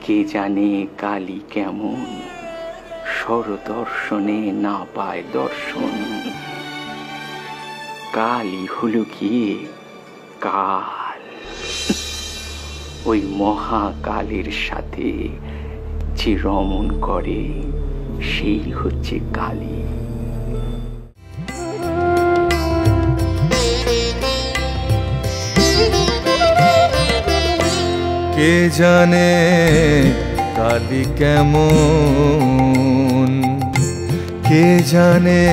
কে জানে কালী কেমন, স্বরদর্শনে না পায় দর্শন। কালী হলো গিয়ে কাল, ওই মহাকালের সাথে যে রমণ করে সেই হচ্ছে কালী। কে জানে কালী কেমন, কে জানে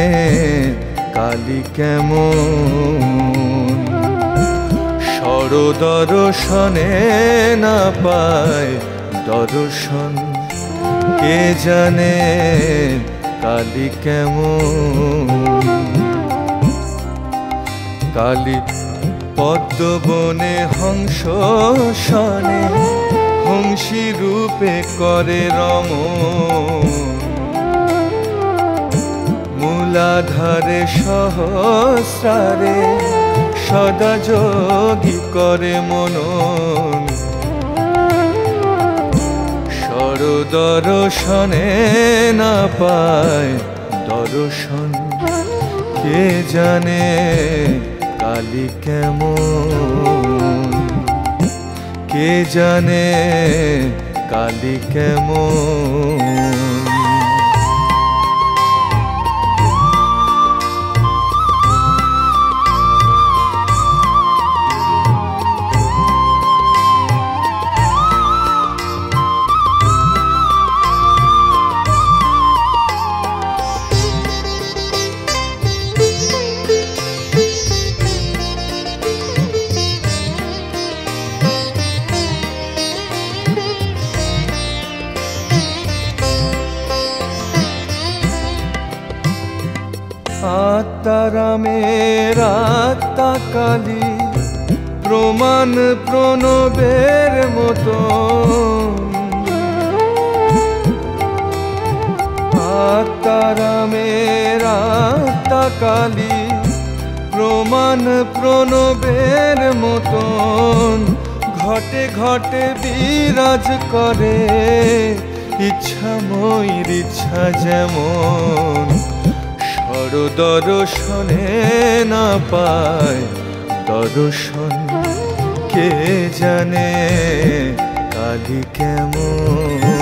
কালী কেমন, স্বরদর্শনে না পায় দর্শন। কে জানে কালী কেমন, কালী পদ্মবনে হংস শনে হংসী রূপে করে রমণ। মূলাধারে সহস্রারে সদা যোগী করে মনন। স্বরদর্শনে না পায় দর্শন। কে জানে কালী কেমন, কে জানে কালী কেমন। আত্মারামের আত্মা কালী প্রমাণ প্রণবের মতো। আত্মারামের আত্মা কালী প্রমাণ প্রণবের মতন। ঘটে ঘটে বিরাজ করে ইচ্ছাময়ীর ইচ্ছা যেমন। স্বরদর্শনে না পায় দর্শন। কে জানে কালী কেমন।